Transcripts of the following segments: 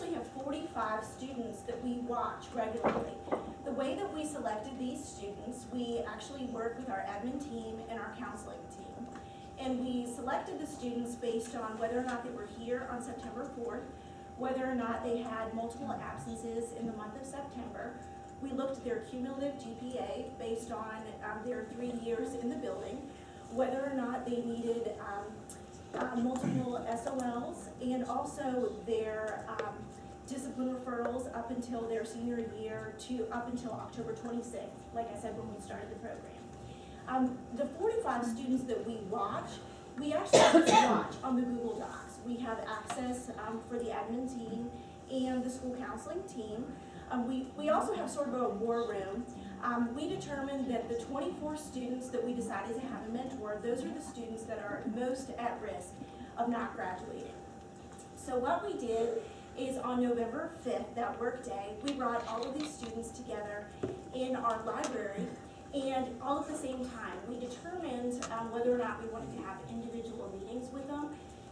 actually have 45 students that we watch regularly. The way that we selected these students, we actually worked with our admin team and our counseling team. And we selected the students based on whether or not they were here on September 4th, whether or not they had multiple absences in the month of September. We looked at their cumulative GPA based on their 3 years in the building, whether or not they needed multiple SOLs, and also their discipline referrals up until their senior year to up until October 26th, like I said when we started the program. The 45 students that we watch, we actually just watch on the Google Docs. We have access for the admin team and the school counseling team. We also have sort of a war room. We determined that the 24 students that we decided to have a mentor, those are the students that are most at risk of not graduating. So what we did is on November 5th, that work day, we brought all of these students together in our library, and all at the same time, we determined whether or not we wanted to have individual meetings with them.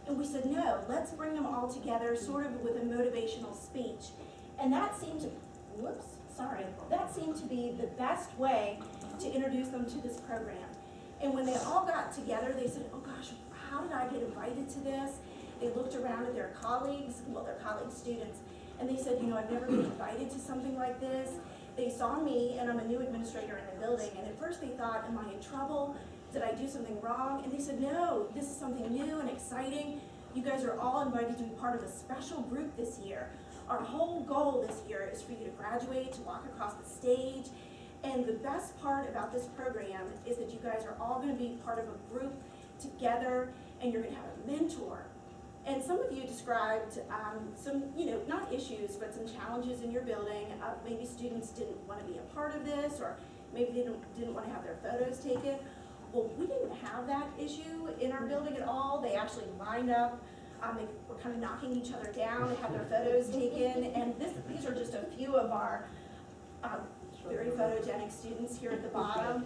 And we said, no, let's bring them all together sort of with a motivational speech. And that seemed to, that seemed to be the best way to introduce them to this program. And when they all got together, they said, oh gosh, how did I get invited to this? They looked around at their colleagues, well, their colleague students, and they said, you know, I've never been invited to something like this. They saw me, and I'm a new administrator in the building, and at first they thought, am I in trouble? Did I do something wrong? And they said, no, this is something new and exciting. You guys are all invited to be part of a special group this year. Our whole goal this year is for you to graduate, to walk across the stage, and the best part about this program is that you guys are all going to be part of a group together, and you're going to have a mentor. And some of you described some, you know, not issues, but some challenges in your building. Maybe students didn't want to be a part of this, or maybe they didn't want to have their photos taken. Well, we didn't have that issue in our building at all. They actually lined up. They were kind of knocking each other down to have their photos taken. And these are just a few of our very photogenic students here at the bottom.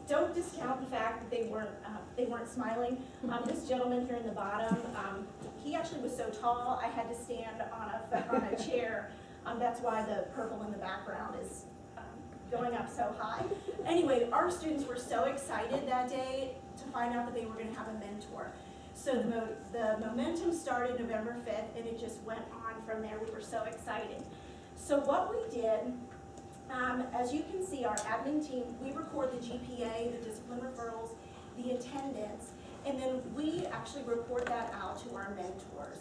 Don't discount the fact that they weren't smiling. This gentleman here in the bottom, he actually was so tall I had to stand on a chair. That's why the purple in the background is going up so high. Anyway, our students were so excited that day to find out that they were going to have a mentor. So the momentum started November 5th, and it just went on from there. We were so excited. So what we did, as you can see, our admin team, we record the GPA, the discipline referrals, the attendance, and then we actually report that out to our mentors.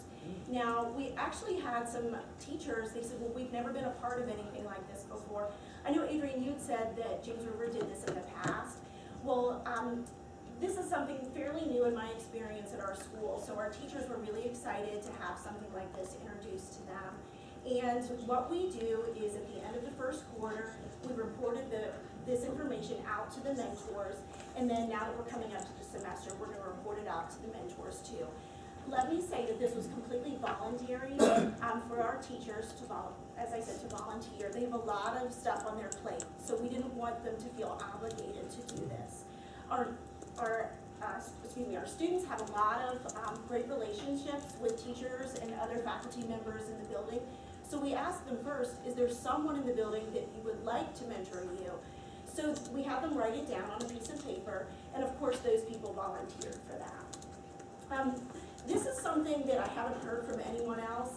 Now, we actually had some teachers, they said, well, we've never been a part of anything like this before. I know, Adrian, you'd said that James River did this in the past. Well, this is something fairly new in my experience at our school, so our teachers were really excited to have something like this introduced to them. And what we do is at the end of the first quarter, we reported this information out to the mentors, and then now that we're coming up to the semester, we're going to report it out to the mentors too. Let me say that this was completely voluntary for our teachers to, as I said, to volunteer. They have a lot of stuff on their plate, so we didn't want them to feel obligated to do this. Our students have a lot of great relationships with teachers and other faculty members in the building. So we asked them first, is there someone in the building that you would like to mentor you? So we have them write it down on a piece of paper, and of course those people volunteered for that. This is something that I haven't heard from anyone else.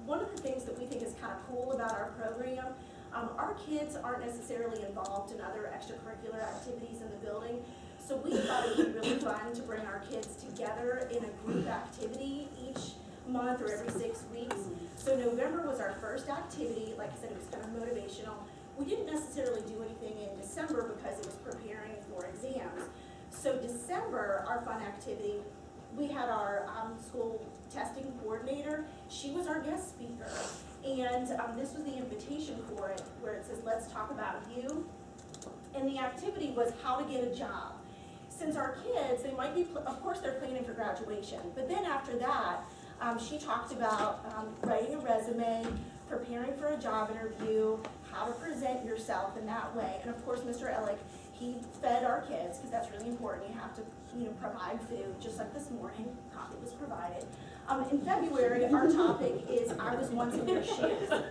One of the things that we think is kind of cool about our program, our kids aren't necessarily involved in other extracurricular activities in the building, so we thought it would be really fun to bring our kids together in a group activity each month or every 6 weeks. So November was our first activity. Like I said, it was kind of motivational. We didn't necessarily do anything in December because it was preparing for exams. So December, our fun activity, we had our school testing coordinator. She was our guest speaker. And this was the invitation for it, where it says, let's talk about you. And the activity was how to get a job. Since our kids, they might be, of course they're planning for graduation, but then after that, she talked about writing a resume, preparing for a job interview, how to present yourself in that way. And of course, Mr. Ellick, he fed our kids, because that's really important. You have to, provide food, just like this morning, coffee was provided. In February, our topic is I Was Once in Your Shoes. And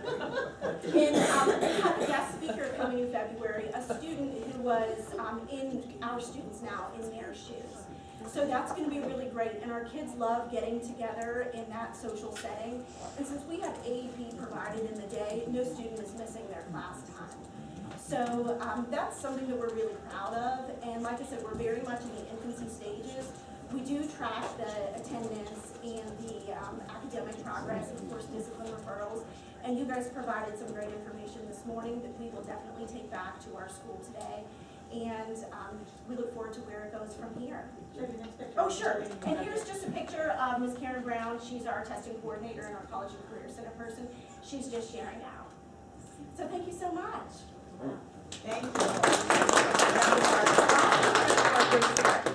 we have a guest speaker coming in February, a student who was in our students now in their shoes. So that's going to be really great, and our kids love getting together in that social setting. And since we have AEP provided in the day, no student is missing their class time. So that's something that we're really proud of, and like I said, we're very much in the infancy stages. We do track the attendance and the academic progress, and of course discipline referrals, and you guys provided some great information this morning that we will definitely take back to our school today, and we look forward to where it goes from here. Oh, sure. And here's just a picture of Ms. Karen Brown. She's our testing coordinator and our College and Career Center person. She's just sharing out. So thank you so much. Thank you.